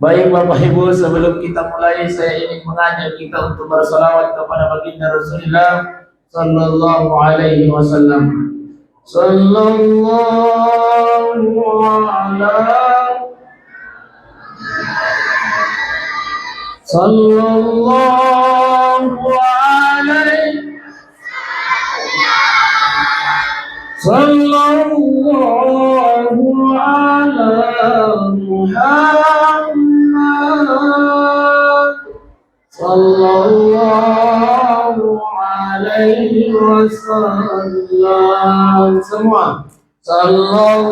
Baik Bapak Ibu, sebelum kita mulai saya ingin mengajak kita untuk bersalawat kepada baginda Rasulullah sallallahu alaihi wasallam. Sallallahu ala Sallallahu alaihi Sallallahu ala Muhammad Sallallahu alaihi wasallam. Semua Sallallahu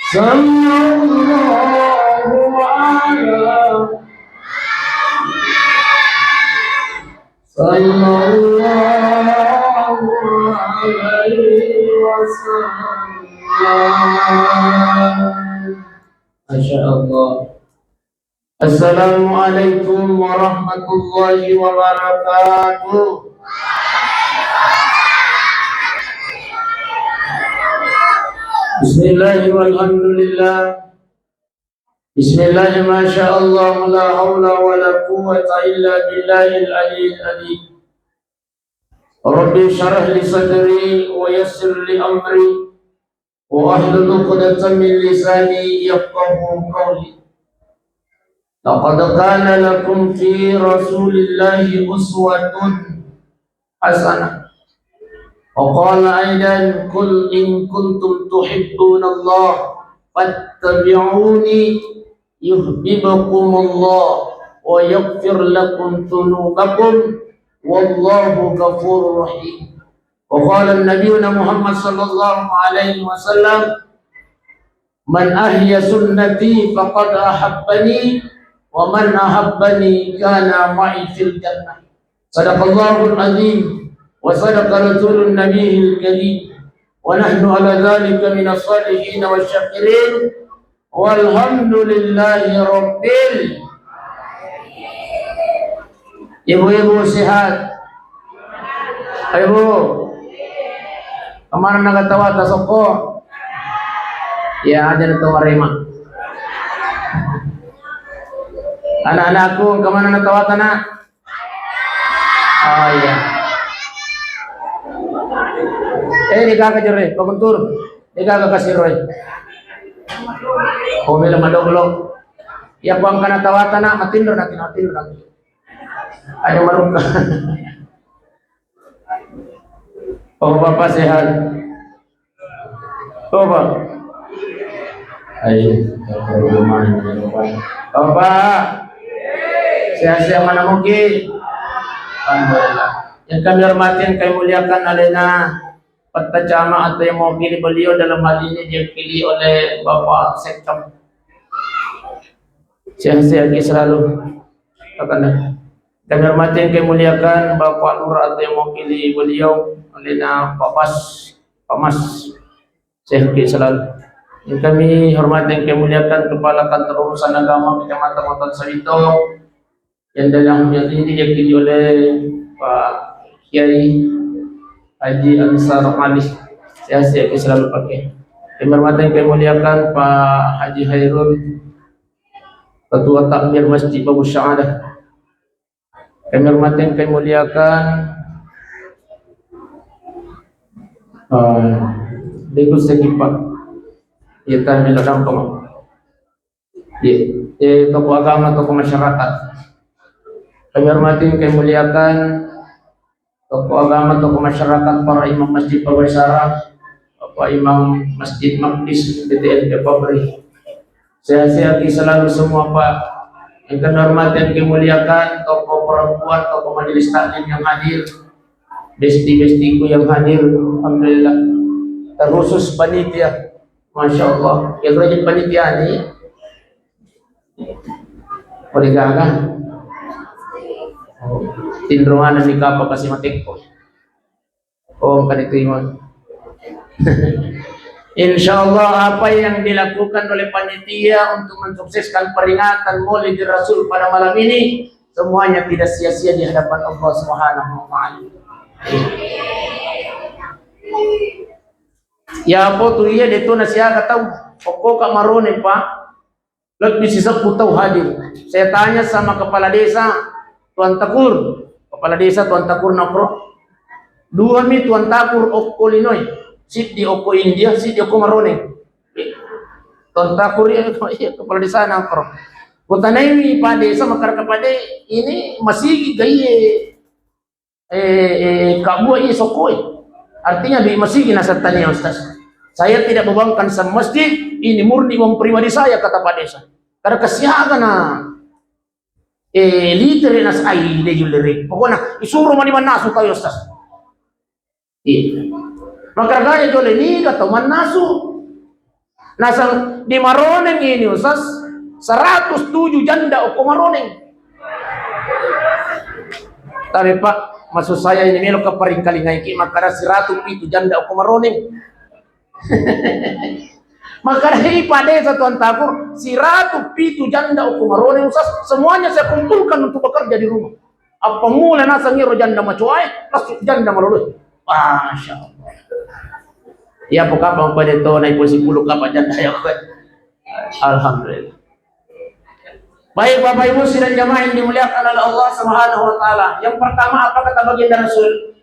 Sallallahu ala Sallallahu alaihi wasallam. Masya Allah. Assalamualaikum warahmatullahi wabarakatuh. Bismillahirrahmanirrahim. Bismillah, masya Allah, la hawla wa la quwwata illa billahil aliyyil azim. Rabbi syrah li sadri wa yassir li amri wa ahlul 'uqdatam min lisani yafqahu qawli. Laqad kana lakum fi Rasulillahi uswatun hasanah. وقال أيضا قل إن كنتم تحبون الله فاتبعوني يحببكم الله ويغفر لكم ذنوبكم والله غفور رحيم. وقال النبي محمد صلى الله عليه وسلم من أحيا سنتي فقد أحبني ومن أحبني كان معي في الجنة. صدق الله العظيم وصدق رسول النبي الكريم ونحن على ذلك من الصالحين والشاكرين والحمد لله رب العالمين. Ibu-ibu sehat? Ibu, kemana nakatawa tasoko? Ya, ada tawarema. Anak-anakku kemana natawa tanah? Oh iya. Ni kakak jere, paguntur. Ni kakak kasiroy. Komela madoglo. Ya buang kana tawatan na matindo natin. Ayo marungka. Oh Bapak sehat. Oh Pak. Ayo, Bapak. Sehat-sehat mana mungkin. Alhamdulillah. Yang kami hormati, yang kami muliakan alena Patacama atau yang mewakili beliau dalam hal ini diwakili oleh Bapak Sekam. Sehat-sehat selalu. Kami hormati, yang kami muliakan Bapak Nur atau yang mewakili beliau oleh Pak Mas. Sehat selalu. Yang kami hormati, yang kami muliakan Kepala Kantor Urusan Agama Kecamatan Kota Sawito yang dalam hal ini diwakili oleh Pak Kiai Haji Ansar Ali. Sehat-sehat selalu pakai. Kami hormati, yang kami muliakan Pak Haji Hairul, Ketua Takmir Masjid Babu Syahadah. Kami hormati, yang kami muliakan Degus Sekipak. Kita melodang tokoh agama, tokoh masyarakat. Kami hormati, yang kami muliakan tokoh agama, tokoh masyarakat, para imam masjid Pawaisara, Bapak Imam Masjid Maqdis BTN Pabri. Sehat-sehat selalu semua Pak. Yang kami hormati, yang kami muliakan tokoh perempuan, tokoh majelis taklim yang hadir, besti-bestiku yang hadir, alhamdulillah. Terkhusus panitia, masya Allah. Yang rajin panitia ini, boleh gagah. Tindruan dan nikah apa kasih matikko. Oh, kan itu iman. Insyaallah apa yang dilakukan oleh panitia untuk mensukseskan peringatan Maulid Rasul pada malam ini semuanya tidak sia-sia di hadapan Allah Subhanahu wa taala. Ya po tu iya dito na siya kataw poko ka marone pa lebih sisa putaw hadir. Saya tanya sama kepala desa Tuan Takur, kepala desa Tuan Takur na pro. Dua mi Tuan Takur oko Linoy, sit di oko India, sit di oko marone. Tuan Takur ya kepala desa na pro. Kutanay mi pa desa makar kapade ini masih gaye kabua isokoy. Artinya di masjid nasa tanya Ustaz. Saya tidak membangun sama masjid, ini murni uang pribadi saya kata Pak Desa. Karena kesiagan na liter nas ai de julere. Pokoknya isuruh mani manasu tayo Ustaz. Iya. Maka gaya jole ni kata manasu. Nasang di Maroneng ini Ustaz 107 janda oko Maroneng. Tapi Pak, maksud saya ini melo ke paring kalingai ki makara 100 itu janda aku maroning. Makara hei pada Tuan Takur 100 itu janda aku maroning Ustaz, semuanya saya kumpulkan untuk bekerja di rumah. Apa mula nasa ngiro janda macuai, langsung janda maroloi. Masya Allah. Ya pokoknya pada itu naik posisi puluh kapan janda ya. Alhamdulillah. Baik Bapak Ibu sidang jamaah yang dimuliakan oleh Allah Subhanahu wa taala. Yang pertama apa kata baginda Rasul?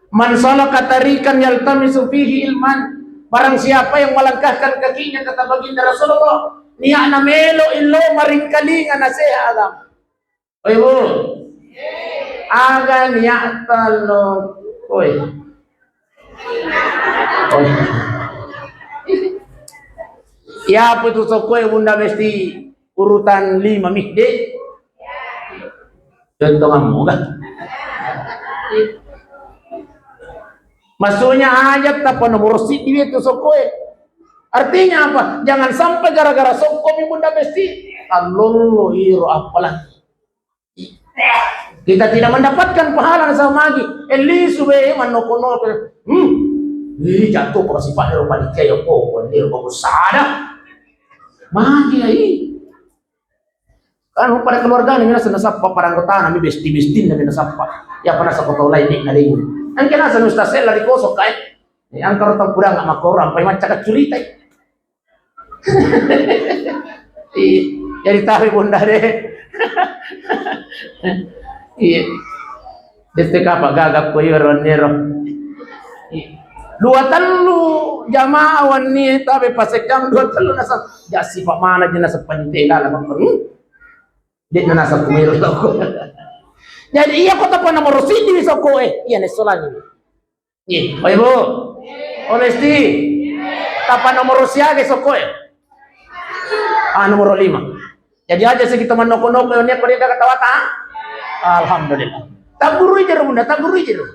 Man salaka tariqan yaltamisu fihi ilman. Barang siapa yang melangkahkan kakinya kata baginda Rasulullah, niya melo illo maringkalingan na siya alam. Oy Bu. Aga niya talo. Oy. Oy. Ya putu sokoy bunda mesti urutan 5 mikde. Contoh kamu kan? Maksudnya ajak tak nomor sit di itu sokoe. Artinya apa? Jangan sampai gara-gara sokomi bunda mesti alolo iro apalah. Kita tidak mendapatkan pahala sama lagi. Eli sube manokono. Ini jatuh kalau sifatnya rupa dikaya kok, dia rupa besar. Magi ai. Kan pada keluarga ni nasa nasapa parang kota nami besti-bestin nami nasapa. Ya pernah sa kota lain na rin. Ang kinasa nusta sel lari kosok kay. Ang karotang pura nga makoram pay matcha curita. Jadi tahu bunda deh. Iya. Deste kapa gagap ko yoro nero. Dua telu jamaah wani tapi pasek jam dua telu nasa jasi pak mana jenasa panitela lah bang. Dia nasa kumiro ko. Jadi iya kota pa nomor sini di soko iya nesolan ini. Iya, Pak Ibu. Honesti. Tapa nomor siage soko nomor 5. Jadi aja segitu manoko-noko ini apa dia kata wata? Alhamdulillah. Taburu jero bunda, taburu jero.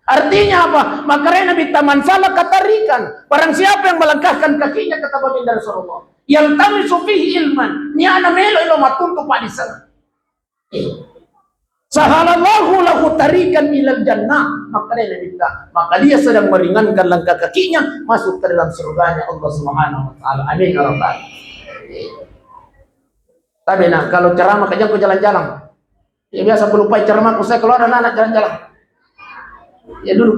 Artinya apa? Makanya Nabi taman salah katarikan. Barang siapa yang melangkahkan kakinya kata baginda Rasulullah. Yang tamisu fihi ilman. Ni ana melo ilo matuntu pa di sana. Sahalallahu lahu tarikan ilal jannah. Maka dia sedang meringankan langkah kakinya masuk ke dalam surganya Allah Subhanahu wa taala. Amin ya rabbal alamin. Tapi nah kalau ceramah kejam ke jalan-jalan. Ya biasa aku lupa ceramah saya keluar anak jalan-jalan. Ya dulu.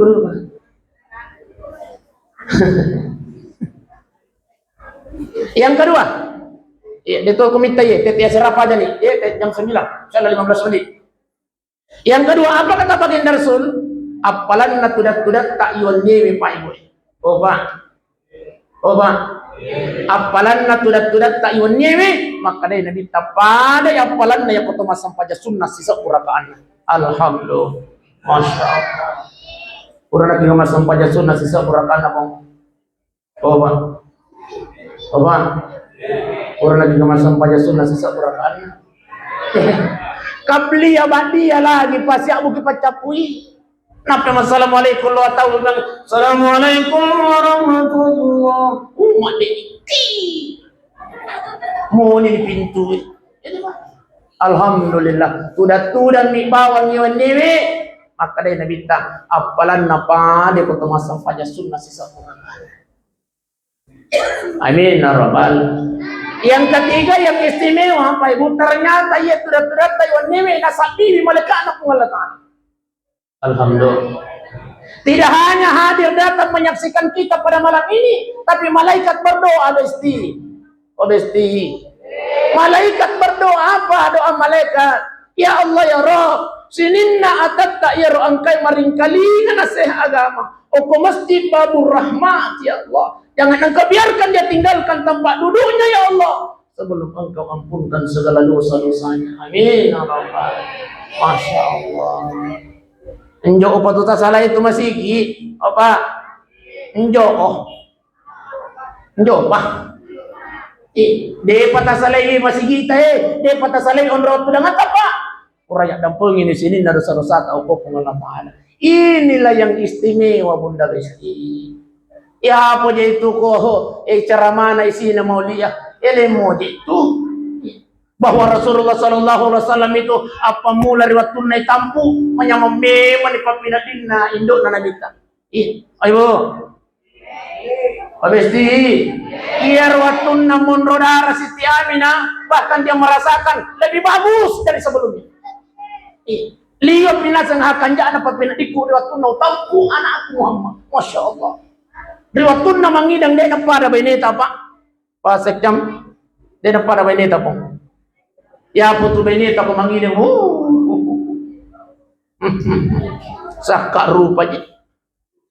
Yang kedua, ya itu aku minta ya, tetiak serapa aja nih, ya jam 9, saya 15 menit. Yang kedua, apa kata baginda Rasul? Apalan na tudat-tudat tak iwan nyewe Pak Ibu. Oba. Apalan na tudat-tudat tak iwan nyewe, maka dia Nabi tapada apalan na yakoto masam paja sunnah sisa purakaan. Alhamdulillah. Masya Allah. Urang lagi masam paja sunnah sisa purakaan apa? Oba. Orang lagi masam paja sunnah sisa purakaan. Kabli abadia lagi pasti aku kita capui. Napa assalamualaikum wa ta'ala. Assalamualaikum warahmatullah. Madeki. Mau ni pintu. Alhamdulillah. Tudah mi bawang ni dewe. Maka dia Nabi tak apalan napa dia kota masam paja sunnah sisa purakaan. Amin ya rabbal Yang ketiga yang istimewa, Pak Ibu, ternyata ia tidak Taiwan newe nasabi malaikat anak pengalatan. Alhamdulillah. Tidak hanya hadir datang menyaksikan kita pada malam ini, tapi malaikat berdoa besti. Oh besti. Malaikat berdoa apa? Doa malaikat. Ya Allah ya Rabb, sininna atatta ya angkai maringkali nasih agama. Oko masjid babur rahmat ya Allah. Jangan engkau biarkan dia tinggalkan tempat duduknya ya Allah sebelum engkau ampunkan segala dosa-dosanya. Amin ya Rabbal. Masya Allah. Enjo opa tuta salah itu masih ki. Opa. Enjo oh. Enjo opa. De patah salah ini masih kita de patah salah on road dengan apa? Kurang dampung ini sini na dosa-dosa kau pengalaman. Inilah yang istimewa Bunda Besti. Ya apa je itu ko ceramah na isina maulia ele mo itu bahwa Rasulullah sallallahu alaihi wasallam itu apa mula riwayat tunai tampu menyamam memang di papinadina induk na nabita. Ayo Abesti iya riwayat namun rodara Siti Aminah bahkan dia merasakan lebih bagus dari sebelumnya. Lihat pinasang akan jana papinadiku riwayat tunau tampu anakku Muhammad. Masya Allah. Riwayat tunna mangidang dia pada beneta Pak. Pasek jam dia pada beneta po. Ya putu beneta ko mangidang. Saka rupa je.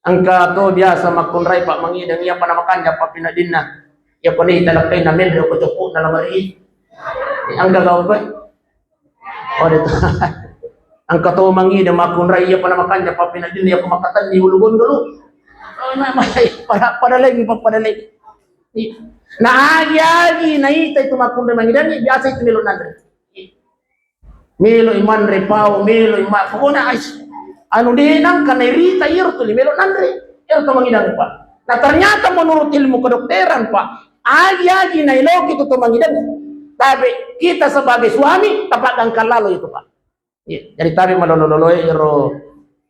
Angka to biasa makunray Pak mangidang iya panamakannya Pak pinadinna. Ya pani talakay na medyo ko tupo na lamari. Ang gagaw ba? O dito. Angka to mangidang makunray iya panamakannya Pak pinadinna iya kumakatan ni ulugon dulu. Pada lagi. Nah agi naita itu makunda mangidani biasa itu milo nandre. Milo iman repau milo iman pokoknya anu dinang kana irita ir tu milo nandre. Ir tu mangidani Pak. Nah ternyata menurut ilmu kedokteran Pak, agi nailok itu tu mangidani. Tapi kita sebagai suami tepat angkal lalu itu Pak. Jadi tapi malololoy iro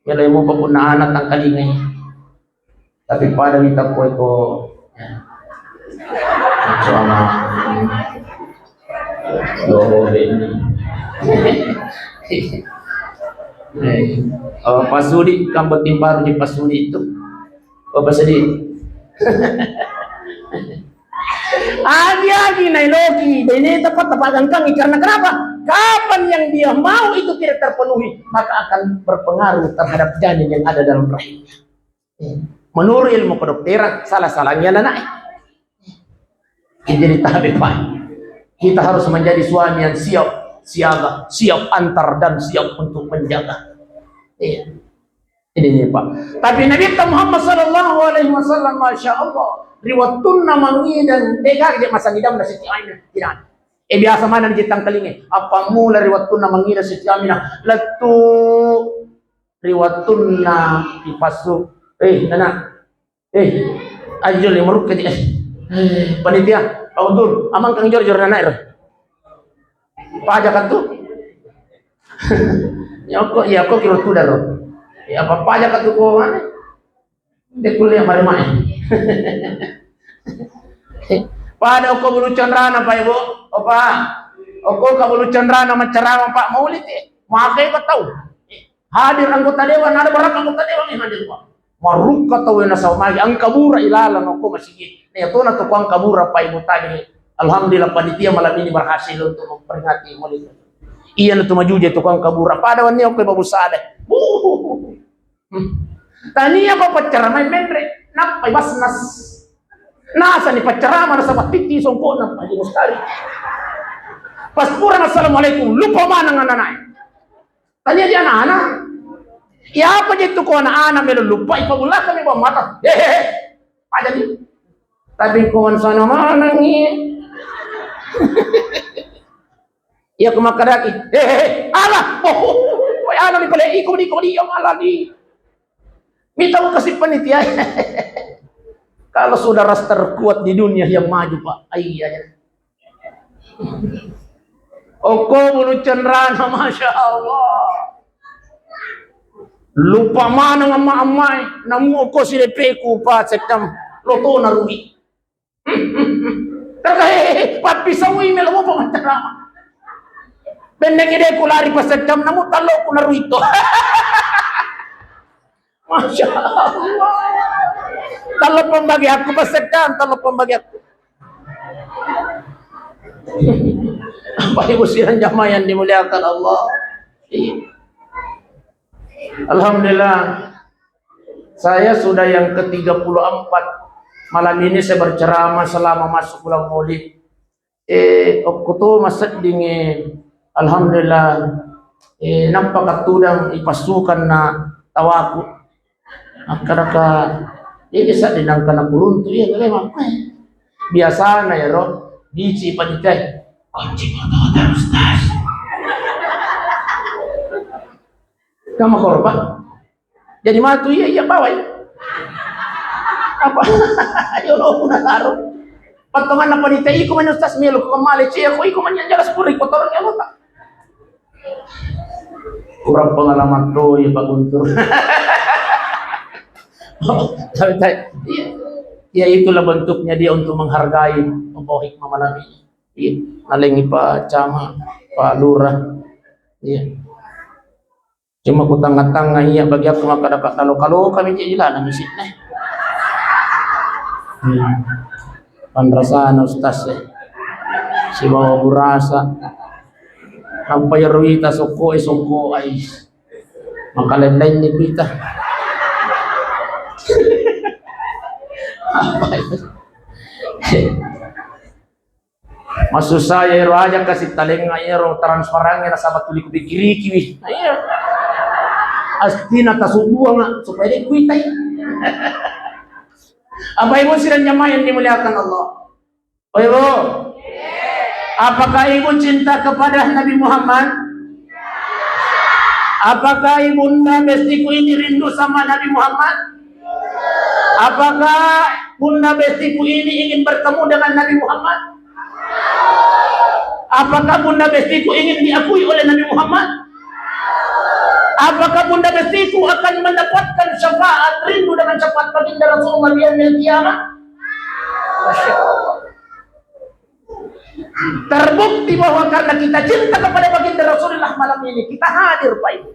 milo imu paguna anak ang kalingay. Tapi pada kita ko sama pasudi kambot timparu di pasudi itu apa sedih agi nailoki ini tepat angkang karena kenapa kapan yang dia mau itu tidak terpenuhi maka akan berpengaruh terhadap janin yang ada dalam rahimnya. Menurut ilmu kedokteran salah-salahnya anak. Jadi tahap Pak. Kita harus menjadi suami yang siap, siaga, siap antar dan siap untuk menjaga. Iya. Ini Pak. Tapi Nabi Muhammad sallallahu alaihi wasallam masya Allah riwayatun mangidang dega je masa ngidam na Siti Aminah tidak. Biasa mana ditang telinga. Apa mula riwayatun mangidang Siti Aminah latu riwayatun dipasuk nana ajul yang meruk ke panitia Pak Udur amang kang jor nana pajak kan tuh ya kok kira tuh daro ya apa pajak kan tuh kok mana dia kuliah main pada oko bulu candrana Pak Ibu opa oko kabulu candrana menceramah Pak Maulid makai kau tahu hadir anggota dewan ada berapa anggota dewan yang hadir Pak Maruka tahu na sa umagi ang kabura ilalan ako masigi. Na ito na to ko ang kabura pa Ibu tadi. Alhamdulillah panitia malam ini berhasil untuk memperingati Maulid. Iya na tumajuja to ko ang kabura. Padawan niya ko babusada. Taniya ko pacaramay mendre napay basnas. Nasa ni pacarama na sa patiti songko na pali mustari. Pas pura assalamualaikum lupa man ang nanay. Taniya dia anak. Ya apa itu ko anak-anak melo lupa ipabula kami ba mata. Ada ni. Tapi ko sana mana ni. Ya kumakadaki. Ala. Oh, ana ni pala iko di yang ala di. Minta ko kasi panitia. Kalau saudara terkuat di dunia yang maju Pak. Ayah. Oko bulu cendrana masya Allah. Lupa mana ng amay namu ko si lepeku pa sektam loto na rumi. Terkait papisawi melo mo pamantarama. Bendeng ide ko lari pasadam namu talo ko na ruito. Masya Allah. Talo pembagi aku pasadam, talo pembagi aku. Bapak Ibu sidang jamaah yang dimuliakan Allah. Alhamdulillah, saya sudah yang ke-34. Malam ini saya berceramah selama masuk bulan Maulid. Okuto masad dingin. Alhamdulillah, nampak tudang ipasukan na tawaku. Akara ini sa dinang kana kuruntu ya memang. Biasa na ya roh, dici panikai. Kunci motor Ustaz. Kamu korban. Jadi matu iya bawa ya. Apa? Ayo lo puna taruh. Patungan na panitai ko man Ustaz melo ko mali siya ko iko man yan jelas puri kotoran ya lo tak. Kurang pengalaman tuh ya Pak Guntur. Ya itulah bentuknya dia untuk menghargai membawa hikmah malam ini. Iya, nalengi Pak Camat, Pak Lurah. Iya. Cuma ku tangga-tangga iya bagi aku maka dapat kalau kami jalan di sini. Pandrasana Ustaz ya. Si bawa burasa. Sampai ruita soko ay. Maka lain-lain ni kita. Maksud saya aja kasih talenga ero transparannya na sabat tuli ko dikiri-kiri. Ayo. Astina tasubuang supaya dia kuitai. Apa ibu sidang jamaah yang dimuliakan Allah? Oh ibu, apakah ibu cinta kepada Nabi Muhammad? Apakah ibunda bestiku ini rindu sama Nabi Muhammad? Apakah bunda bestiku ini ingin bertemu dengan Nabi Muhammad? Apakah bunda bestiku ingin diakui oleh Nabi Muhammad? Apakah bunda bestiku akan mendapatkan syafaat rindu dengan syafaat baginda Rasulullah di yaumil qiyamah? Terbukti bahwa karena kita cinta kepada baginda Rasulullah malam ini kita hadir Pak Ibu.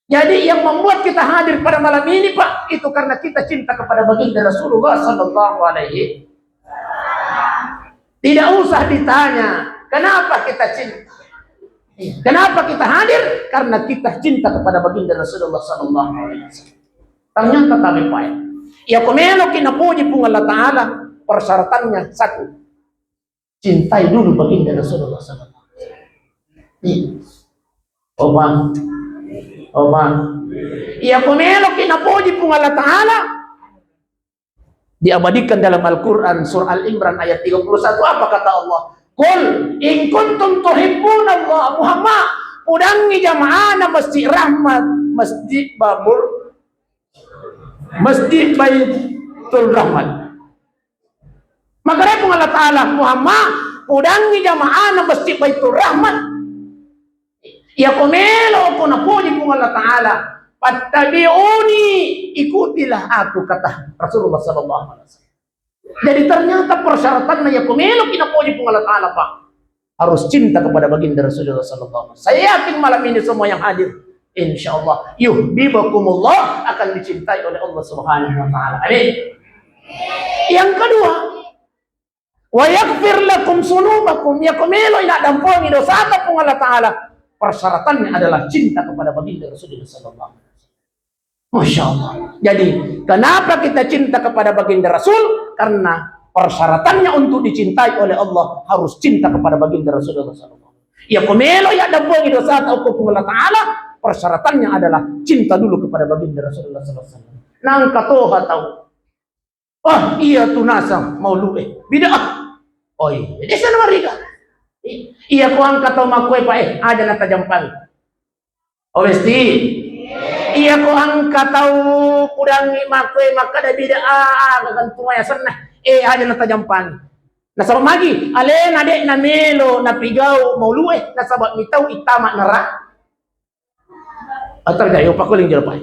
Jadi yang membuat kita hadir pada malam ini Pak itu karena kita cinta kepada baginda Rasulullah sallallahu alaihi. Tidak usah ditanya kenapa kita cinta. Kenapa kita hadir? Karena kita cinta kepada baginda Rasulullah sallallahu alaihi wasallam. Ternyata kami Pak. Ya kumelo kinapuji pung Allah Ta'ala persyaratannya satu. Cintai dulu baginda Rasulullah sallallahu alaihi wasallam. Oba. Ya kumelo kinapuji pung Allah Ta'ala diabadikan dalam Al-Quran surah Al-Imran ayat 31 apa kata Allah? Qul in kuntum tuhibbuna Allah Muhammad udangi jamaana masjid rahmat masjid babur masjid baitul rahmat maka repung Allah Ta'ala Muhammad udangi jamaana masjid baitul rahmat ya komelo kuna puji pung Allah Ta'ala fattabi'uni ikutilah aku kata Rasulullah sallallahu alaihi wasallam. Jadi ternyata persyaratannya ya kumelo kinapuji pung Allah Ta'ala Pak harus cinta kepada baginda Rasulullah sallallahu alaihi wasallam. Saya yakin malam ini semua yang hadir insyaallah yuhibbukumullah akan dicintai oleh Allah Subhanahu wa taala. Amin. Yang kedua, wa yaghfir lakum sunubakum ya kumelo ina dampungi dosa pung Allah Ta'ala. Persyaratannya adalah cinta kepada baginda Rasulullah sallallahu alaihi wasallam. Masya Allah. Jadi kenapa kita cinta kepada baginda Rasul? Karena persyaratannya untuk dicintai oleh Allah harus cinta kepada baginda Rasulullah SAW. Ya kumelo ya dampungi dosa atau Allah Ta'ala persyaratannya adalah cinta dulu kepada baginda Rasulullah SAW. Nang katoha tahu. Oh iya tunasa maulu'eh bid'ah. Oh iya desa namariga. Iya ko ang kataw makoy pa ada na tajampang. Oh westi. Iya ko ang kataw kudang makoy makada bid'ah kagantungan sana ada na tajampang. Nasabab magi ale na de na melo na pigaw maulu'eh nasabab mitaw itama nara. Atar gayo pakuling jero pa.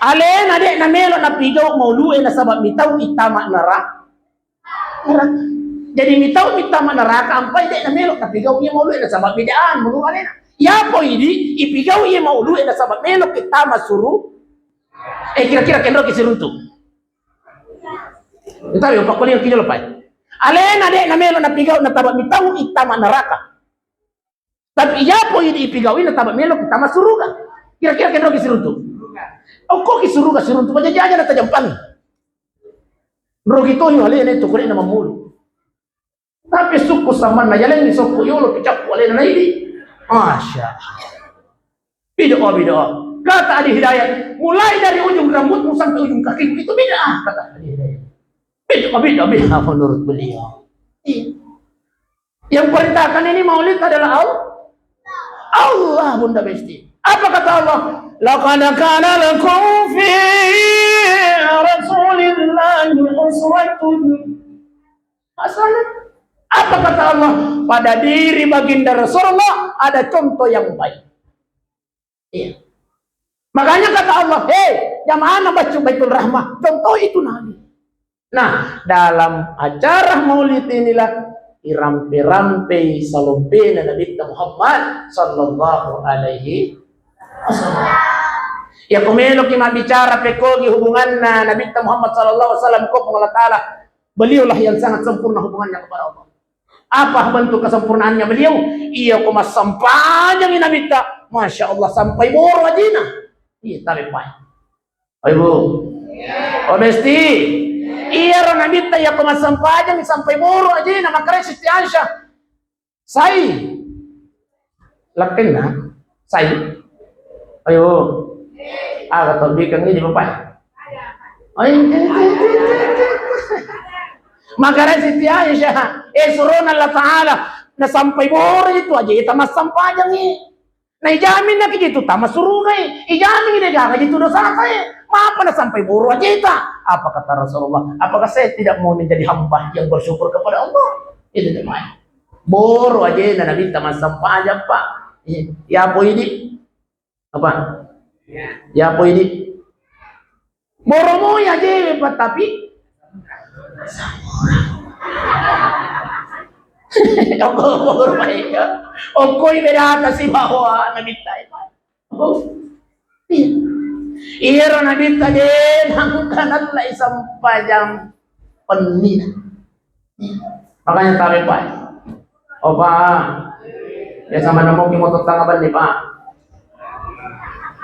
Ale na de na melo na pigaw maulu'eh nasabab mitaw itama nara. Jadi mita neraka ampai dek na melok tapi pigaw iya maulu na sabab bidaan mulungan na. Ya po ini ipigaw iya maulu na sabab melok kita masuru. Kira-kira kenro kisiruntu. Ito yung pakuling kinyo lupay. Alena dek na melok na pigaw na tabak mitaw itama neraka. Tapi iya po ini ipigaw na tabak melok kita masuruga. Kira-kira kenro kisiruntu. Oh kok kisuruga siruntu pajajaja na tajampan. Rogi to yung alena ito kunin na mamulu. Tapi suku sama na yalang ni suku yolo picap wala na ini. Masya Allah. Bid'ah. Kata ahli hidayah, mulai dari ujung rambutmu sampai ujung kakimu itu bid'ah kata ahli hidayah. Bid'ah menurut beliau. Yang perintahkan ini maulid adalah Allah Bunda Besti. Apa kata Allah? Laqad kana lakum fi Rasulillahi uswatun hasanah. Apa kata Allah? Pada diri baginda Rasulullah ada contoh yang baik. Iya. Makanya kata Allah, jamaah baca Baitul Rahmah, contoh itu Nabi. Nah, dalam acara maulid inilah irampe-rampe salompe Nabi Muhammad sallallahu alaihi wasallam. Ya kumelo kima bicara pekogi hubungan Nabi Muhammad sallallahu alaihi wasallam ko Allah Ta'ala. Beliaulah yang sangat sempurna hubungannya kepada Allah. Apa bentuk kesempurnaannya beliau? Iya kumas sampainya ni Nabi ta. Masya Allah sampai boro ajina. Iya tapi pai. Ibu. Oh besti. Iya ro Nabi ta ya kumas sampainya ni sampai boro ajina makare Siti Aisyah. Sai. Lakin na. Sai. Ayo. Kata bikin ini bapak. Makanya Siti Aisyah, suruh Allah Ta'ala na sampai boro itu aja, tamas sampajang na ijamin na gitu, tamas suruh ijamin na gaga gitu dosa kay, maapa na sampai boro aja ita. Apa kata Rasulullah? Apakah saya tidak mau menjadi hamba yang bersyukur kepada Allah? Itu namanya. Boro aja na Nabi tamas sampajang pak. Ya apa ini? Apa? Ya apa ini? Boro mo ya aja pak tapi Ako baik ya. Okoy berata si bahwa nabita ito. Iro nabita din ang kanat na isang pajang panlina. Makanya tabi pa. O pa, ya sama namok yung matutangaban ni pa.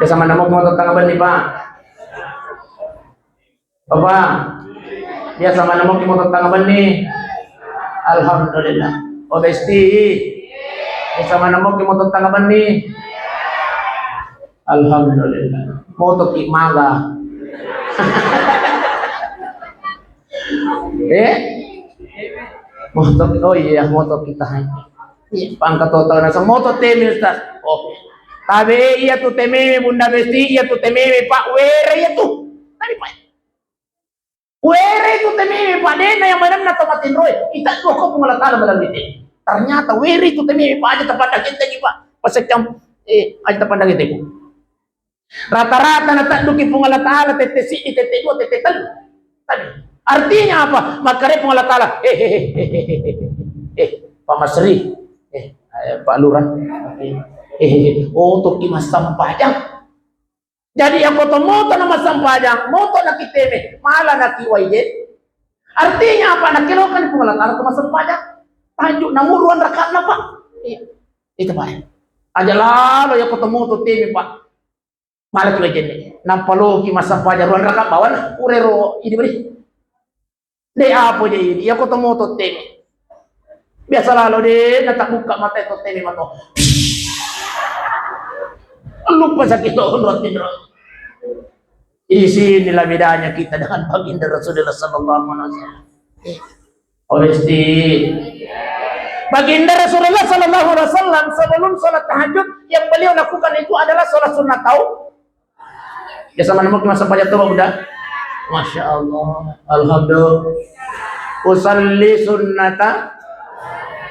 Ya sama namok yung matutangaban ni pa. O pa, dia sama nama kita tangaban ni alhamdulillah. O besti dia sama nama kita tangaban ni alhamdulillah. Moto ki maga. Moto oh iya moto kita hai. Pangkat total na sa moto temi ustaz. Oh. Tabi iya tu temi bunda besti iya tu temi pak were iya tu. Tadi pak. Were itu temi padena yang mana na tomatin roy. Kita tuh kok pengelatala dalam itu. Ternyata were itu temi aja tepat kita ni pak. Pasakam aja tepat kita. Rata-rata na taduki pengelatala tetesi tete dua tete telu. Tadi artinya apa? Makanya pengelatala Pak Masri Pak Lurah untuk kimas sampajang. Jadi yang foto moto nama sampajang, moto nak kiteme, malah nak kiwaije. Artinya apa? Nak kilokan pengelatala ke sampajang. Tajuk namuruan rakat apa? Itu pak. Aja lalu yang foto moto teme pak. Malah kiwaije. Nampalo kimas sampajang ruan rakat bawan urero ini beri. De apa je ini? Yang foto moto teme. Biasa lalu deh, nak buka mata itu teme mato. Lupa sakit urut ini. Inilah bedanya kita dengan baginda Rasulullah sallallahu alaihi wasallam. Honesty. Baginda Rasulullah sallallahu alaihi wasallam sebelum salat tahajud yang beliau lakukan itu adalah salat sunat tahu. Ya sama nama masa pajak tuh udah. Masya Allah. Alhamdulillah. Usalli sunnata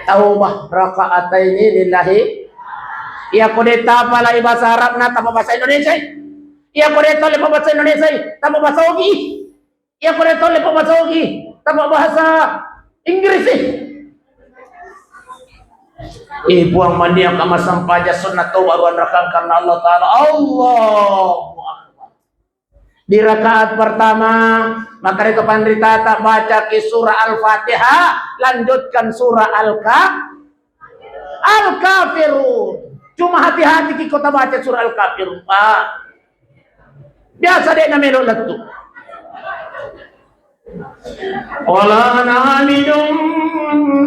taubah raka'ataini lillahi. Ya kodeta pala bahasa Arab na tanpa bahasa Indonesia. Ya kodeta lepas bahasa Indonesia tanpa bahasa Ogi. Ya kodeta lepas bahasa Ogi tanpa bahasa Inggris. Ibuang mandiang kamasam paja sunnah baruan rakang karena Allah Ta'ala. Allahu Akbar. Di rakaat pertama maka itu pandita tak baca ki surah Al-Fatihah, lanjutkan surah Al-Kafirun. Cuma hati-hati ki kota baca surah Al-Kafirun, Pak. Biasa dek na melok latu. Wala na'amidun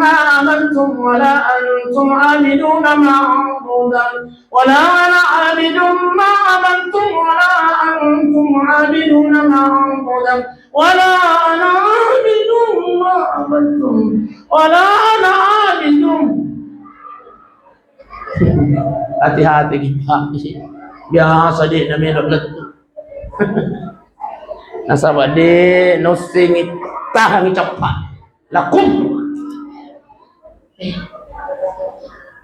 ma'amantum wala antum amiduna ma'abudan wala na'amidun ma'amantum wala antum amiduna ma'abudan wala na'amidun ma'amantum wala na'amidun. Hati-hati kita. Biasa di na melok latu. Nasabah di nusing tahan cepat lakum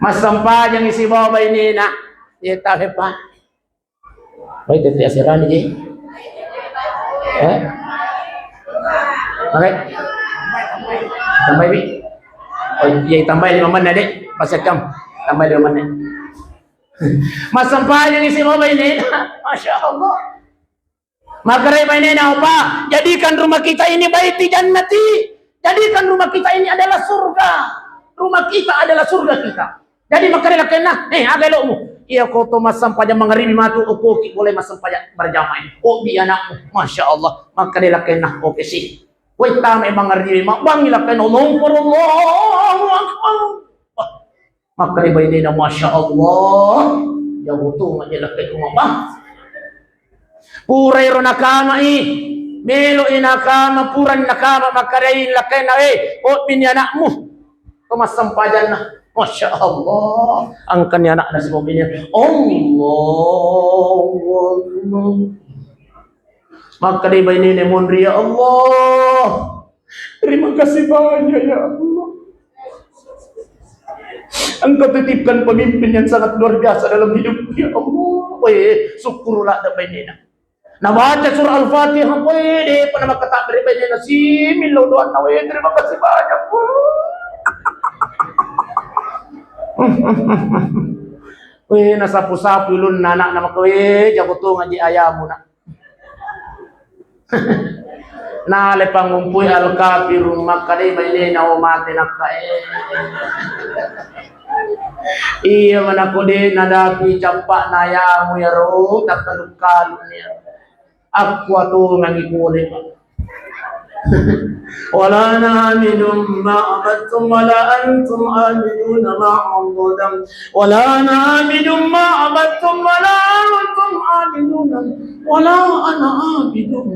mas sampah yang isi bawah ini nak dia tak hebat. Baik tadi asiran ni okay. Tambah ni oh dia tambah 5 minit dek pasal jam tambah 5 minit. Mas sampah yang isi bawah ini Masya Allah. Maka ini apa? Jadikan rumah kita ini baiti jannati. Jadikan rumah kita ini adalah surga. Rumah kita adalah surga kita. Jadi maka dia kena, agak lokmu. Iya kau tu masam pada mengeribi matu oke boleh masam pada berjamaah. Oh bi anakmu, Masya Allah. Maka dia kena oke sih. Woi tam mengeribi mak bang dia kena Allahu Akbar. Maka dia ini Masya Allah. Ya butuh dia kena rumah bang. Purai ro nakama melo inakama puran nakama makarai lakena o pin anakmu kemasam pajanna Masya Allah angkan anak dan sebagainya Allah maka di ini mondri ya Allah terima kasih banyak ya Allah Engkau titipkan pemimpin yang sangat luar biasa dalam hidup ya Allah syukurlah ada ini nah baca surah Al-Fatihah deh pernah kata berbeda nasi milau doa nawe terima kasih banyak nasapu-sapu lun anak nama kowe jago tu ngaji ayamu nak na le pangumpui Al-Kafirun maka deh bini na umate nakae iya mana kode nadapi campak nayamu ya roh tak terluka ya aku atu ngangi kulit wala na'amidum ma'abattum wala antum amiduna ma'abudam wala na'amidum ma'abattum wala antum amiduna wala ana abidum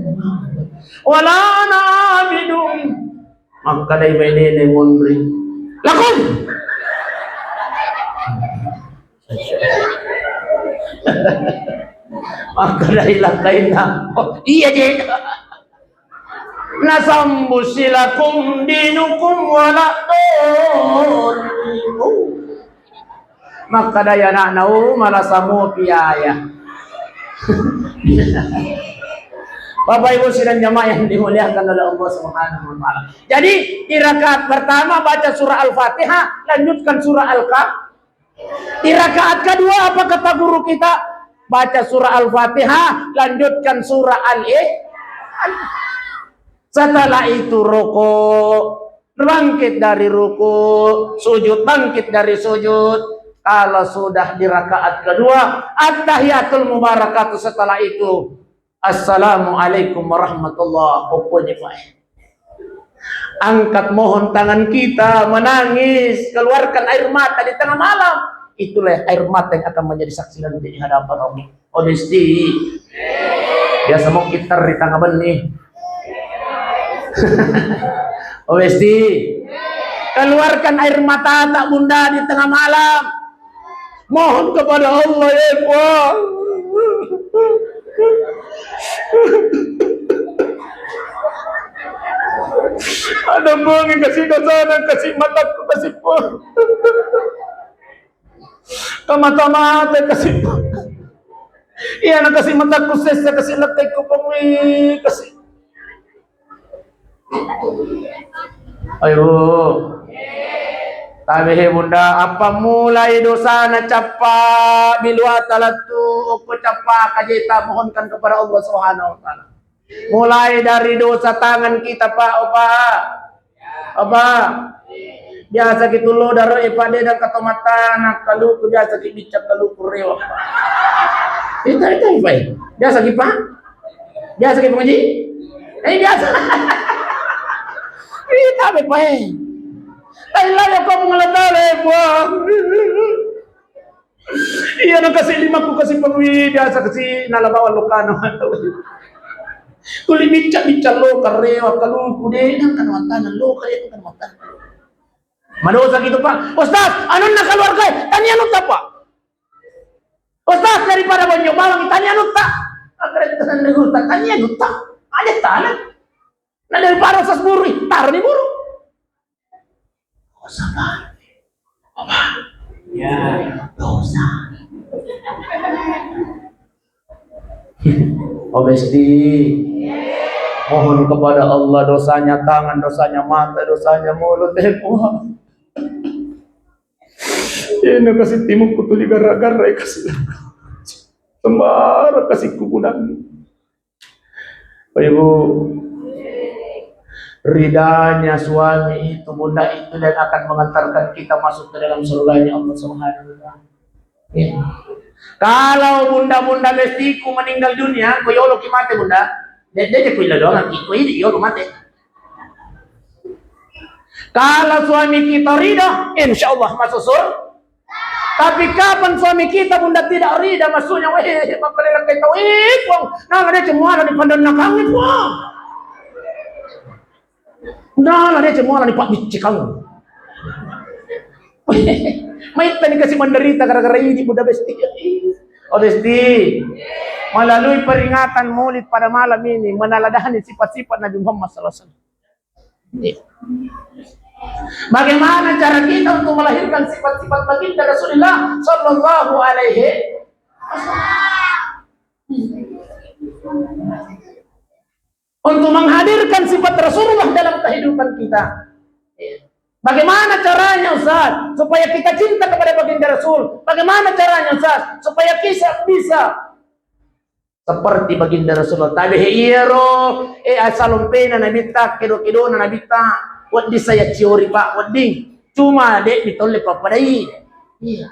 wala ana abidum maka dai bene ne mondri lakum maka dari lain oh iya je nasambu silakum dinukum waladun maka daya nak nau malah samu piaya Bapak Ibu sidang jamaah yang dimuliakan oleh Allah Subhanahu wa taala. Jadi di rakaat pertama baca surah Al-Fatihah, lanjutkan surah Al-Kaf. Di rakaat kedua apa kata guru kita? Baca surah Al-Fatihah, lanjutkan surah setelah itu rukuk, bangkit dari rukuk, sujud, bangkit dari sujud. Kalau sudah di rakaat kedua, at-tahiyatul mubarakatuh, setelah itu assalamualaikum warahmatullahi wabarakatuh. Angkat mohon tangan kita, menangis, keluarkan air mata di tengah malam. Itulah air mata yang akan menjadi saksi nanti di hadapan Allah. Honesty. Biasa mau gitar di tengah benih. Honesty. Keluarkan air mata tak bunda di tengah malam. Mohon kepada Allah ya Allah. Ada bang yang kasih dasar, kasih mataku, kasih pun. Mata-mata kasih pun. Iya nak kasih mataku, saya kasih letakku pemui, kasih. Ayo. Tabihe bunda, apa mulai dosa na capa bilwa talatu uko capa kajita mohonkan kepada Allah Subhanahu wa taala. Mulai dari dosa tangan kita Pak Opa. Opa. Biasa gitu lo daro ipade dan katomata nak kalu biasa kibicak kalu kurewa. Itu Pak. Biasa ki Pak. Biasa ki pengaji. Biasa. Kita Pak. Tayo ko mga ladale po. Iya na kasi lima ko kasi pangwi biasa kasi nalabawan lokano. Kuli bica lo karewa kalu kude nang kanwatan lo kare kanwatan. Madosa gitu Pak. Ustaz, anon na keluarga? Tanya nut Pak. Ustaz daripada bonyo balang tanya nut tak. Akret tanan negurta tanya nut tak. Ada tanah. Nah daripada ustaz buri, tar di buru. Dosa Pak. Apa? Ya, dosa. Obesti. Mohon kepada Allah dosanya tangan, dosanya mata, dosanya mulut, Ini kasih timuk kutuli gara-gara kasih sembara kasih kukudan. Ibu, ridanya suami itu, bunda itu yang akan mengantarkan kita masuk ke dalam surganya Allah Subhanahu wa taala. Ya. Kalau bunda-bunda mestiku meninggal dunia, koyolo ki mate bunda. Dia kuila doang, ko ini yolo mate. Kalau suami kita ridha, insyaallah masuk surga. Tapi kapan suami kita bunda tidak ridha, maksudnya makalela kita wong, nang ada semua di pandan nakangit wong. Nah, dia semua di Pak Bicikang. May tani kasi menderita gara-gara ini Bunda Besti. Oh Besti, melalui peringatan Maulid pada malam ini meneladani sifat-sifat Nabi Muhammad SAW. Bagaimana cara kita untuk melahirkan sifat-sifat baginda Rasulullah Sallallahu Alaihi Wasallam? Untuk menghadirkan sifat Rasulullah dalam kehidupan kita. Bagaimana caranya Ustaz? Supaya kita cinta kepada baginda Rasul. Bagaimana caranya Ustaz? Supaya kita bisa seperti baginda Rasulullah. Tabihi iro asalumpena nabita kido-kido na nabita wadi saya ciori Pak wadi. Cuma dek mitole papadai. Iya.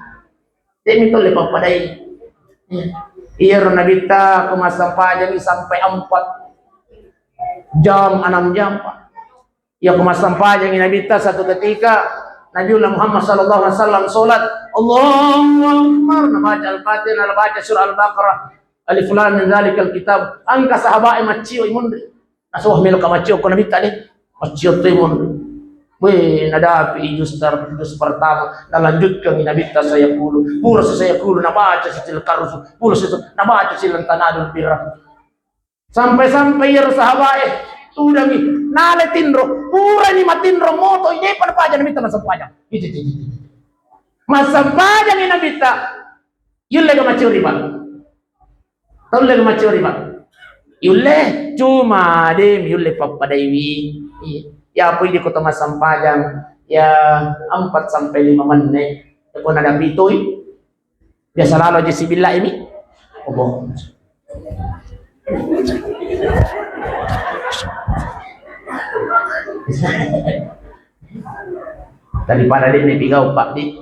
Dek mitole papadai. Iya. Iro nabita kumasapajang sampai 4 jam 6 jam Pak. Ya kumasampai yang nabita satu ketika Nabiullah Muhammad sallallahu alaihi wasallam salat Allahu Akbar nabaca al-Fatihah nabaca surah al-Baqarah alif lam min zalikal kitab angka sahabat macio imunde nasuh melo kamacio ko nabita ni macio timon we nadapi juz pertama nalanjutkan nabita saya kulu pura saya kulu nabaca sitil karus pura situ nabaca silan tanadul birah sampai-sampai ya sahabat sudah ni nale tinro pura ni matinro moto ini pada pajang nabita masapajang masapajang ni nabita yulle ga macuri Pak tolle ga macuri Pak yulle cuma dem yulle papadaiwi ya apa ini kota masampajang ya 4 sampai 5 menit ko nada pitoy biasa lalu aja sibillah ini obo daripada dia bigau Pak di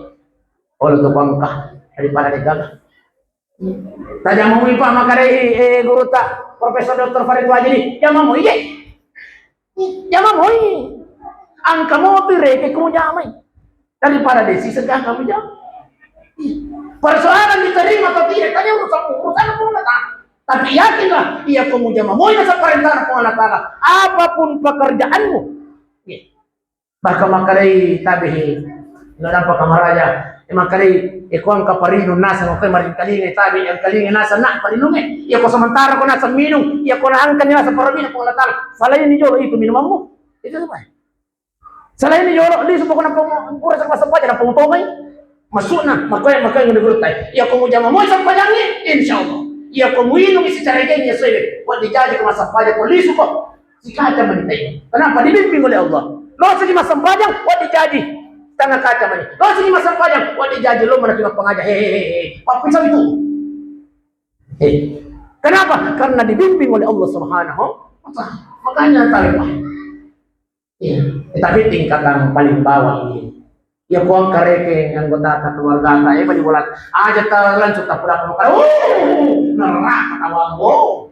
oleh ke bangkah daripada dia gagah tanya mau Pak makare guru tak Profesor Dr. Farid Wajidi ya mau iya ya mau angka motor ke kamu jamai daripada desi segah kamu jam persoalan diterima atau tidak tanya urusan pula tak. Tapi yakinlah, ia kamu jama moy sa perintah ng Allah Ta'ala. Apapun pekerjaanmu. Baka makalay tabihi, nanang pakamaraja, makalay ikuang kaparino nasa, okay, maring kalingi tabi, ang kalingi nasa na, parinungi. Ia ko samantara ko nasa minum, ia ko naangkan nila sa parabina ng Allah Ta'ala. Salayin ni Jolo, ito minuman mo. Ito ba? Salayin ni Jolo, di subok na pura sa kasampajan, na pumutokay. Masuk na, makaya ng nagurutay. Ia kamu jama moy sa pajangi, insyaallah. Ia kumuinong secara genya sewe buat dijaji ke masa pajak polisi kok si kaca mentai. Kenapa dibimbing oleh Allah? Lo segi masa pajak buat dijaji tengah kaca mana. Lo sini masang panjang, wah dia jadi lo mana cuma pengajar, hehehe, apa bisa itu? Kenapa? Karena dibimbing oleh Allah Subhanahu wa Ta'ala. Makanya tarik. Tapi tingkatan paling bawah ini. Ya kuang kareke anggota keluarga ta bali bulan aja talan sudah pulang kalau neraka tawango.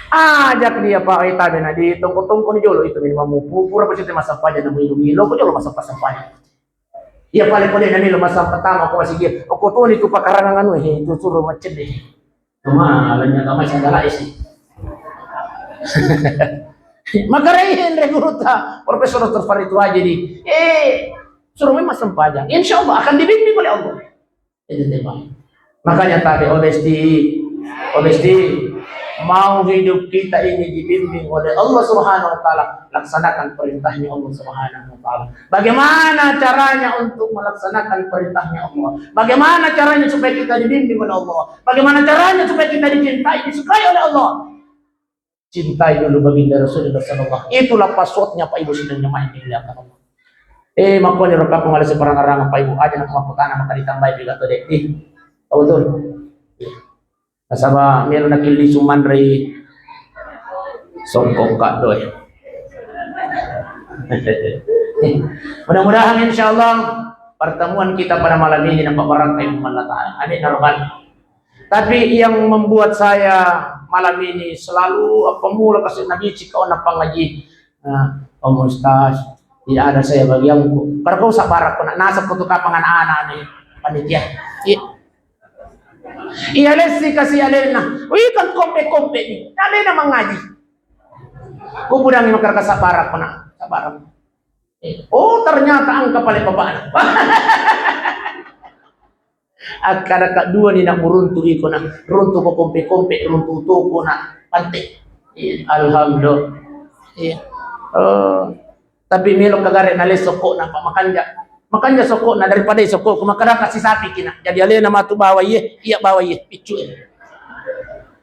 Ajak dia pakai tabi na di tungku-tungku ni jolo itu minum pura pa siya masa paja na ilo ko jolo masa pasampanya. Iya paling pala na nilo masa pertama ko sige. O ko to ni ko pakarangan ano itu suruh macet deh. Cuma alanya kamay sa dala isi. Magarahin regulta Profesor Dr. Farid Wajidi. Suruh memang sempajang. Insya Allah akan dibimbing oleh Allah. Makanya tadi honesty mau hidup kita ini dibimbing oleh Allah Subhanahu wa Ta'ala, laksanakan perintahnya Allah Subhanahu wa Ta'ala. Bagaimana caranya untuk melaksanakan perintahnya Allah? Bagaimana caranya supaya kita dibimbing oleh Allah? Bagaimana caranya supaya kita dicintai, disukai oleh Allah? Cintai dulu baginda Rasulullah sallallahu. Itulah passwordnya Pak Ibu sedang nyamain dimuliakan Allah. Makanya rekap pengalas perang-arangan Pak Ibu aja nak maputana maka ditambah juga tuh deh. Tahu tuh. Nasaba meron nakili suman ray songkong ka doy. Mudah-mudahan insyaallah pertemuan kita pada malam ini nampak barangkali Allah Ta'ala. Amin narohan. Tapi yang membuat saya malam ini selalu pemula kasih Nabi jika nak pangaji Om Ustaz tidak ada saya bagian karena kau sabar aku nak nasab kutu kapangan anak ni panitia. Iya lesi kasih alena. Wih kan kompe ni. Alena mengaji. Kau budang yang makar kasabar aku nak sabar. Oh ternyata angka paling bapak. Akara kak dua ni nak meruntuh iko nak runtuh ko kompe runtuh toko nak pantik. Alhamdulillah. Tapi melo kagare na lesoko na makanya soko na daripada soko kumakara kasih sapi kina. Jadi ale na matu bawa iya bawa picu.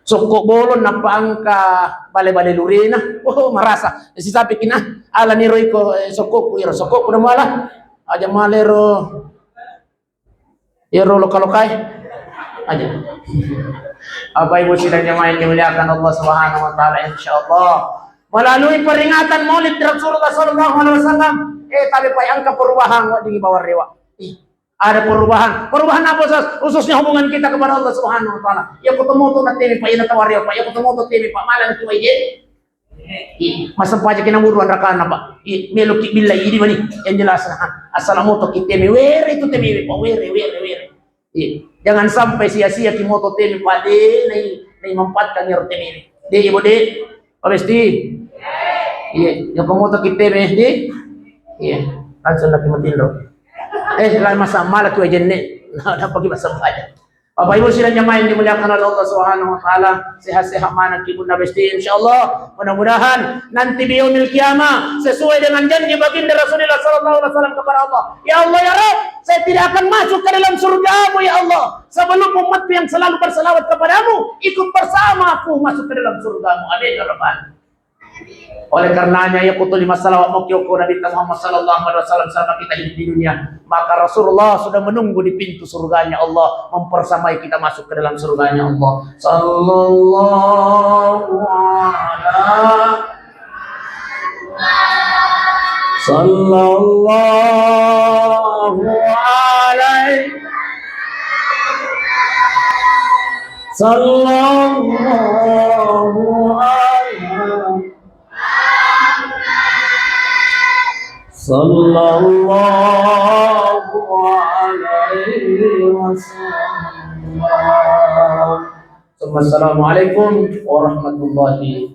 Soko bolon na paangka bale-bale lurina. Oh marasa si sapi kina ala ni roy ko soko ko iro soko ko mala aja malero iro lokal-lokal aja. Apa Ibu sidang jamaah yang dimuliakan Allah Subhanahu wa Ta'ala, insyaallah melalui peringatan Maulid Rasulullah sallallahu alaihi wasallam tapi angka perubahan di bawah rewa. Ada perubahan apa khususnya hubungan kita kepada Allah Subhanahu wa Ta'ala. Ya ketemu tuh nanti Pak ina tawario Pak, ya ketemu tuh timi Pak malam itu aja. Masa paja kena muruan rakan Pak. Melo ki billahi ini mani yang jelas assalamualaikum kita were itu temi Pak were. Jangan sampai sia-sia ki moto temi Pak de nai mempatkan yer temi. De ibu de Pasti. Iya, yang kamu tak kita mesti. Iya, langsung nak matindo. Lain masa malah tu aja nih. Nak pergi masa aja. Bapak Ibu sidang jamaah yang dimuliakan oleh Allah Subhanahu wa Ta'ala, sehat-sehat mana kibunda mesti insyaallah. Mudah-mudahan nanti di yaumil kiamah sesuai dengan janji baginda Rasulullah sallallahu alaihi wasallam kepada Allah. Ya Allah ya Rabb, saya tidak akan masuk ke dalam surga-Mu ya Allah sebelum umatku yang selalu berselawat kepadamu ikut bersama aku masuk ke dalam surga-Mu. Amin ya Rabbal. Oleh karenanya ya kutu 5 salawat mukyoko Nabi Muhammad sallallahu alaihi wasallam selama kita hidup di dunia, maka Rasulullah sudah menunggu di pintu surganya Allah mempersamai kita masuk ke dalam surganya Allah. Sallallahu alaihi wasallam. Assalamualaikum warahmatullahi